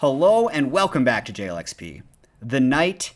Hello and welcome back to JLXP. The night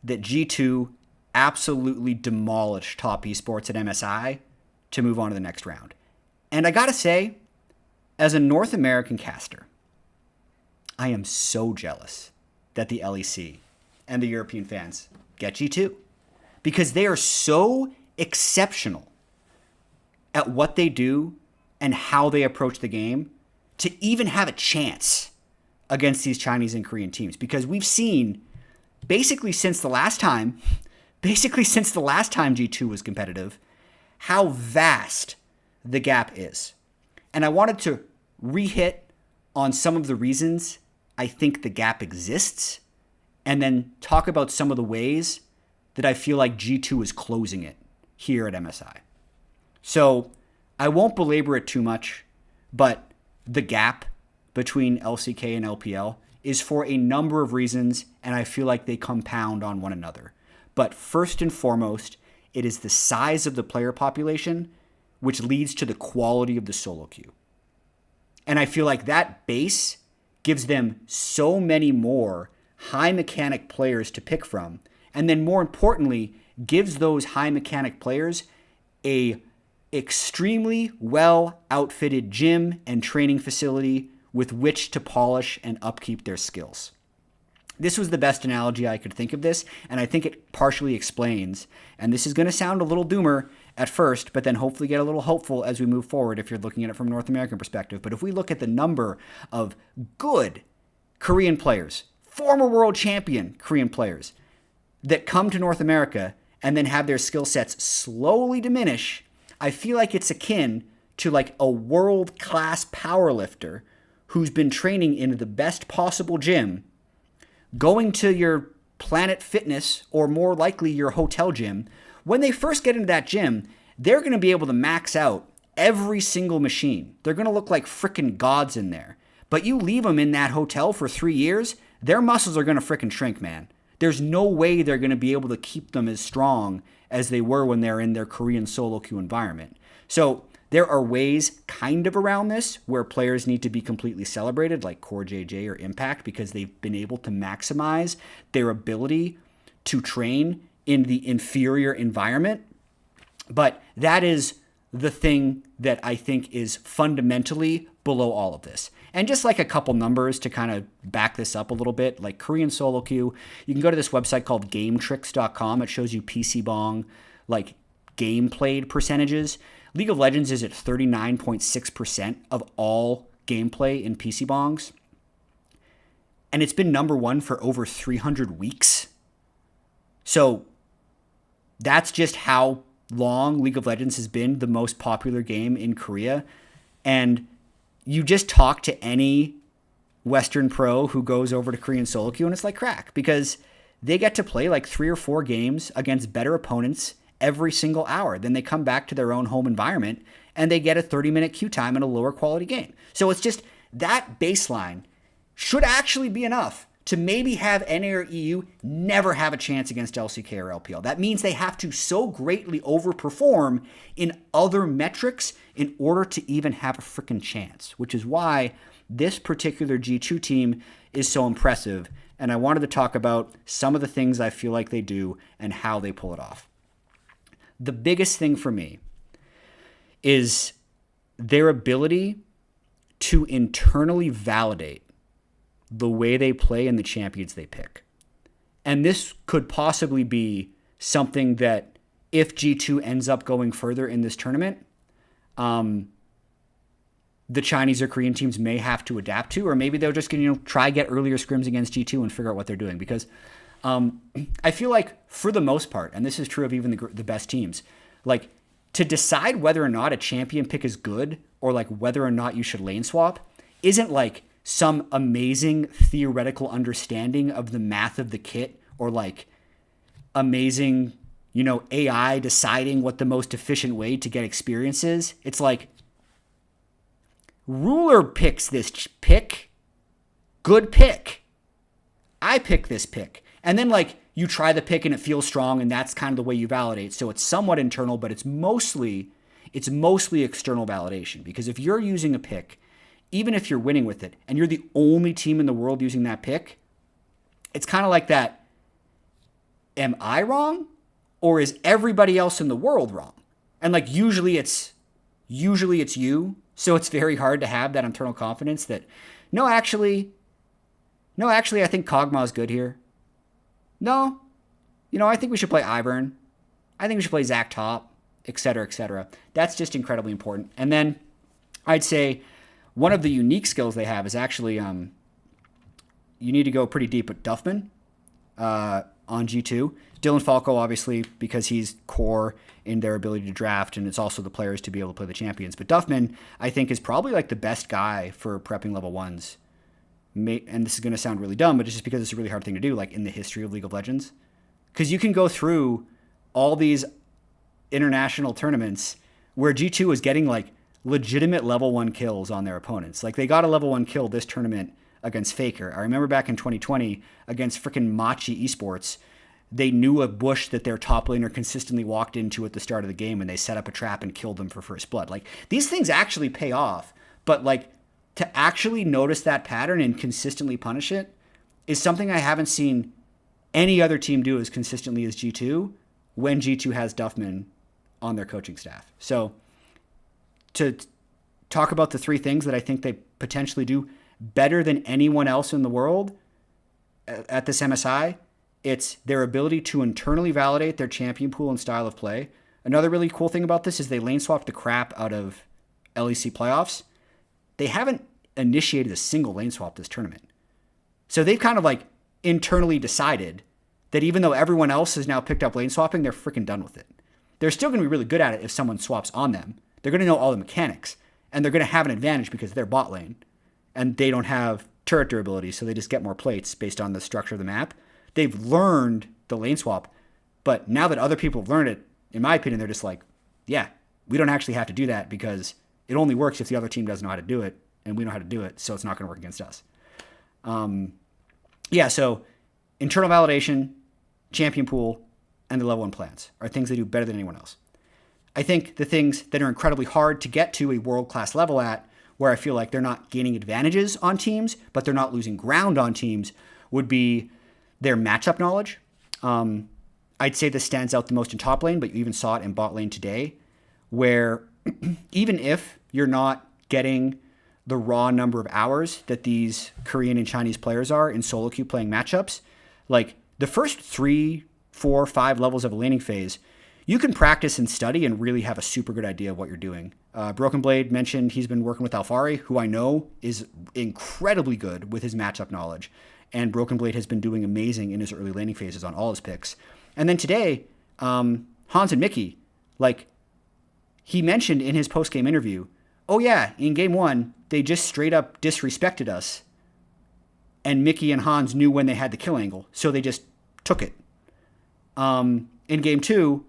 that G2 absolutely demolished top esports at MSI to move on to the next round. And I gotta say, as a North American caster, I am so jealous that the LEC and the European fans get G2 because they are so exceptional at what they do and how they approach the game to even have a chance against these Chinese and Korean teams. Because we've seen basically since the last time G2 was competitive, how vast the gap is. And I wanted to re-hit on some of the reasons I think the gap exists, and then talk about some of the ways that I feel like G2 is closing it here at MSI. So I won't belabor it too much, but the gap between LCK and LPL is for a number of reasons, and I feel like they compound on one another. But first and foremost, it is the size of the player population, which leads to the quality of the solo queue. And I feel like that base gives them so many more high mechanic players to pick from, and then more importantly, gives those high mechanic players a extremely well outfitted gym and training facility with which to polish and upkeep their skills. This was the best analogy I could think of this, and I think it partially explains, and this is going to sound a little doomer at first, but then hopefully get a little hopeful as we move forward if you're looking at it from a North American perspective. But if we look at the number of good Korean players, former world champion Korean players, that come to North America and then have their skill sets slowly diminish, I feel like it's akin to like a world-class powerlifter who's been training in the best possible gym, going to your Planet Fitness or more likely your hotel gym. When they first get into that gym, they're going to be able to max out every single machine. They're going to look like freaking gods in there. But you leave them in that hotel for 3 years, their muscles are going to freaking shrink, man. There's no way they're going to be able to keep them as strong as they were when they're in their Korean solo queue environment. So there are ways kind of around this where players need to be completely celebrated, like Core JJ or Impact, because they've been able to maximize their ability to train in the inferior environment. But that is the thing that I think is fundamentally below all of this. And just like a couple numbers to kind of back this up a little bit, like Korean solo queue, you can go to this website called gametricks.com. It shows you PC Bong, like game played percentages. League of Legends is at 39.6% of all gameplay in PC Bongs. And it's been number one for over 300 weeks. So that's just how long League of Legends has been the most popular game in Korea. And you just talk to any Western pro who goes over to Korean solo queue and it's like crack, because they get to play like 3 or 4 games against better opponents every single hour. Then they come back to their own home environment and they get a 30-minute queue time in a lower quality game. So it's just that baseline should actually be enough to maybe have NA or EU never have a chance against LCK or LPL. That means they have to so greatly overperform in other metrics in order to even have a freaking chance, which is why this particular G2 team is so impressive. And I wanted to talk about some of the things I feel like they do and how they pull it off. The biggest thing for me is their ability to internally validate the way they play and the champions they pick. And this could possibly be something that if G2 ends up going further in this tournament, the Chinese or Korean teams may have to adapt to, or maybe they're just going to try get earlier scrims against G2 and figure out what they're doing. Because I feel like for the most part, and this is true of even the best teams, like to decide whether or not a champion pick is good or like whether or not you should lane swap isn't like some amazing theoretical understanding of the math of the kit or like amazing, AI deciding what the most efficient way to get experience is. It's like Ruler picks this pick, good pick. I pick this pick. And then like you try the pick and it feels strong, and that's kind of the way you validate. So it's somewhat internal, but it's mostly external validation. Because if you're using a pick even if you're winning with it and you're the only team in the world using that pick, it's kind of like that. Am I wrong? Or is everybody else in the world wrong? And like usually it's you. So it's very hard to have that internal confidence that no, actually, I think Kog'Maw is good here. No, I think we should play Ivern. I think we should play Zach Top, et cetera, et cetera. That's just incredibly important. And then I'd say one of the unique skills they have is actually you need to go pretty deep with Duffman on G2. Dylan Falco, obviously, because he's core in their ability to draft, and it's also the players to be able to play the champions. But Duffman, I think, is probably like the best guy for prepping level 1s. And this is going to sound really dumb, but it's just because it's a really hard thing to do, like in the history of League of Legends. Because you can go through all these international tournaments where G2 was getting like legitimate level 1 kills on their opponents. Like they got a level 1 kill this tournament against Faker. I remember back in 2020 against freaking Machi Esports, they knew a bush that their top laner consistently walked into at the start of the game, and they set up a trap and killed them for first blood. Like these things actually pay off, but like to actually notice that pattern and consistently punish it is something I haven't seen any other team do as consistently as G2 when G2 has Duffman on their coaching staff. So to talk about the 3 things that I think they potentially do better than anyone else in the world at this MSI, it's their ability to internally validate their champion pool and style of play. Another really cool thing about this is they lane swapped the crap out of LEC playoffs. They haven't initiated a single lane swap this tournament. So they've kind of like internally decided that even though everyone else has now picked up lane swapping, they're freaking done with it. They're still going to be really good at it if someone swaps on them. They're going to know all the mechanics, and they're going to have an advantage because they're bot lane, and they don't have turret durability, so they just get more plates based on the structure of the map. They've learned the lane swap, but now that other people have learned it, in my opinion, they're just like, yeah, we don't actually have to do that because it only works if the other team doesn't know how to do it, and we know how to do it, so it's not going to work against us. So internal validation, champion pool, and the level 1 plans are things they do better than anyone else. I think the things that are incredibly hard to get to a world-class level at, where I feel like they're not gaining advantages on teams, but they're not losing ground on teams, would be their matchup knowledge. I'd say this stands out the most in top lane, but you even saw it in bot lane today, where even if you're not getting the raw number of hours that these Korean and Chinese players are in solo queue playing matchups, like the first 3, 4, 5 levels of a laning phase, you can practice and study and really have a super good idea of what you're doing. Broken Blade mentioned he's been working with Alfari, who I know is incredibly good with his matchup knowledge. And Broken Blade has been doing amazing in his early laning phases on all his picks. And then today, Hans and Mickey, like he mentioned in his post-game interview, oh yeah, in game 1, they just straight up disrespected us. And Mickey and Hans knew when they had the kill angle, so they just took it. In game 2,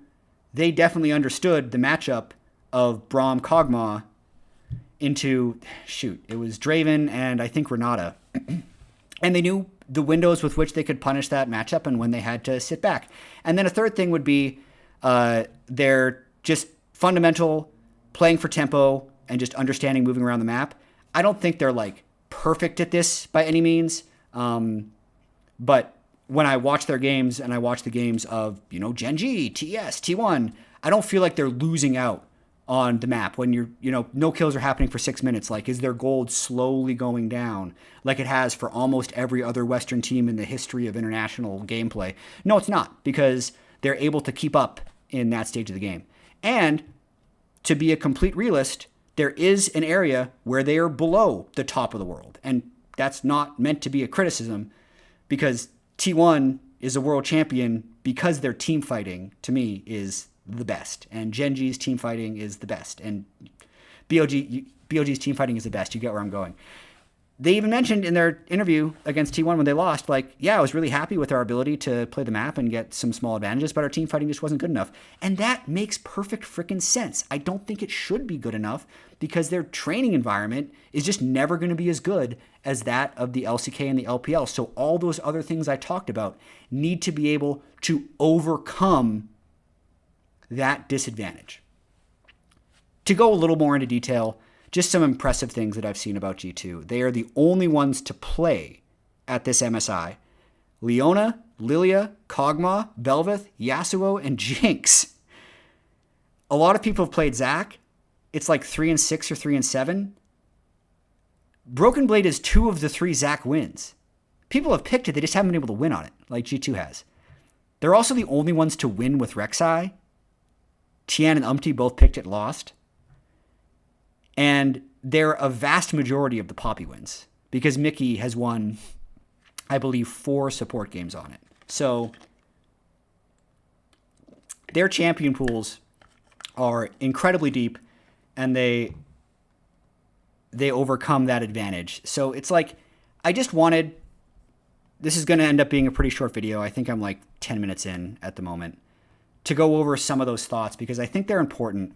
they definitely understood the matchup of Braum Kog'Maw into, it was Draven and I think Renata. And they knew the windows with which they could punish that matchup and when they had to sit back. And then a third thing would be their just fundamental playing for tempo and just understanding moving around the map. I don't think they're like perfect at this by any means. But when I watch their games and I watch the games of, Gen.G, TS, T1, I don't feel like they're losing out on the map when you're, no kills are happening for 6 minutes. Like, is their gold slowly going down like it has for almost every other Western team in the history of international gameplay? No, it's not, because they're able to keep up in that stage of the game. And to be a complete realist, there is an area where they are below the top of the world. And that's not meant to be a criticism, because T1 is a world champion because their team fighting, to me, is the best. And Gen.G's team fighting is the best. And BOG's team fighting is the best. You get where I'm going. They even mentioned in their interview against T1 when they lost, like, yeah, I was really happy with our ability to play the map and get some small advantages, but our team fighting just wasn't good enough. And that makes perfect freaking sense. I don't think it should be good enough because their training environment is just never going to be as good as that of the LCK and the LPL. So all those other things I talked about need to be able to overcome that disadvantage. To go a little more into detail, just some impressive things that I've seen about G2. They are the only ones to play at this MSI. Leona, Lilia, Kog'Maw, Bel'Veth, Yasuo, and Jinx. A lot of people have played Zac. It's like 3-6 or 3-7. Broken Blade is 2 of the 3 Zac wins. People have picked it, they just haven't been able to win on it, like G2 has. They're also the only ones to win with Rek'Sai. Tian and Umti both picked it, lost. And they're a vast majority of the Poppy wins, because Mickey has won, I believe, 4 support games on it. So their champion pools are incredibly deep, and they overcome that advantage. So it's like, I just wanted, this is going to end up being a pretty short video. I think I'm like 10 minutes in at the moment, to go over some of those thoughts, because I think they're important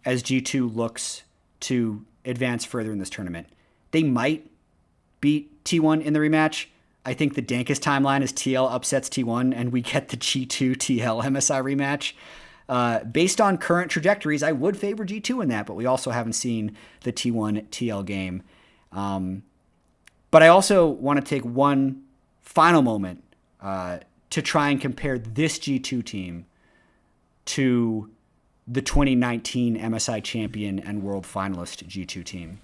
as G2 looks to advance further in this tournament. They might beat T1 in the rematch. I think the dankest timeline is TL upsets T1 and we get the G2 TL MSI rematch. Based on current trajectories, I would favor G2 in that, but we also haven't seen the T1 TL game. But I also want to take one final moment to try and compare this G2 team to the 2019 MSI champion and world finalist G2 team,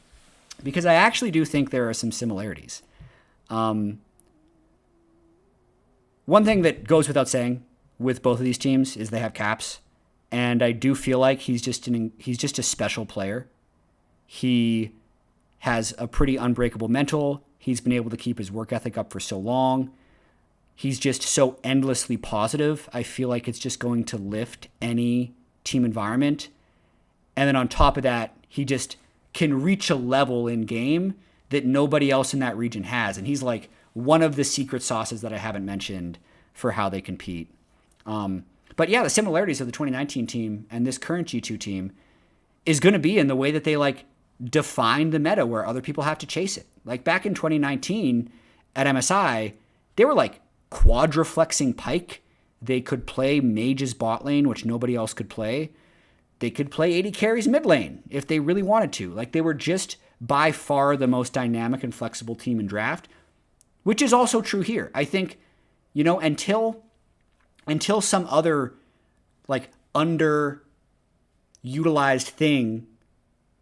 because I actually do think there are some similarities. One thing that goes without saying with both of these teams is they have caps, and I do feel like he's just a special player. He has a pretty unbreakable mental. He's been able to keep his work ethic up for so long. He's just so endlessly positive. I feel like it's just going to lift any team environment. And then on top of that, he just can reach a level in game that nobody else in that region has. And he's like one of the secret sauces that I haven't mentioned for how they compete. But yeah, the similarities of the 2019 team and this current G2 team is going to be in the way that they like define the meta where other people have to chase it. Like back in 2019 at MSI, they were like quadriflexing Pyke. They could play Mage's bot lane, which nobody else could play. They could play 80 carries mid lane if they really wanted to. Like they were just by far the most dynamic and flexible team in draft, which is also true here. I think, you know, until some other like underutilized thing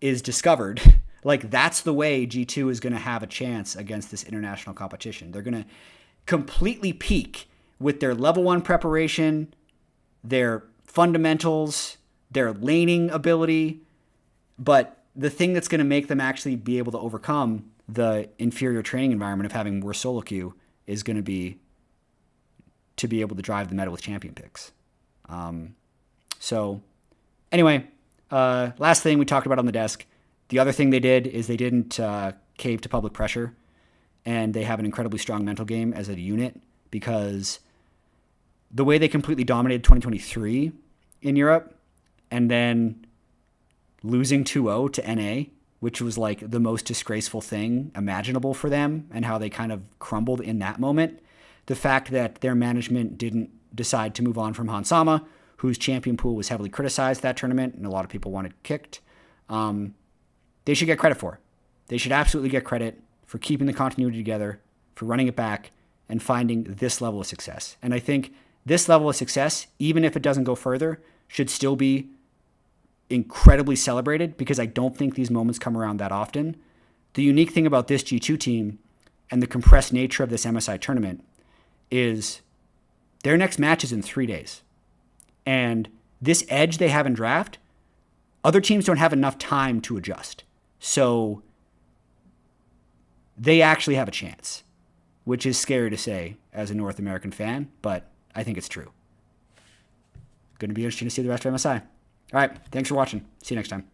is discovered, like that's the way G2 is going to have a chance against this international competition. They're going to completely peak with their level 1 preparation, their fundamentals, their laning ability. But the thing that's going to make them actually be able to overcome the inferior training environment of having worse solo queue is going to be able to drive the meta with champion picks. So anyway, last thing we talked about on the desk. The other thing they did is they didn't cave to public pressure, and they have an incredibly strong mental game as a unit, because the way they completely dominated 2023 in Europe and then losing 2-0 to NA, which was like the most disgraceful thing imaginable for them, and how they kind of crumbled in that moment. The fact that their management didn't decide to move on from Hansama, whose champion pool was heavily criticized that tournament and a lot of people wanted kicked, they should get credit for. They should absolutely get credit for keeping the continuity together, for running it back, and finding this level of success. And I think this level of success, even if it doesn't go further, should still be incredibly celebrated, because I don't think these moments come around that often. The unique thing about this G2 team and the compressed nature of this MSI tournament is their next match is in 3 days. And this edge they have in draft, other teams don't have enough time to adjust. So they actually have a chance, which is scary to say as a North American fan, but I think it's true. Going to be interesting to see the rest of MSI. All right, thanks for watching. See you next time.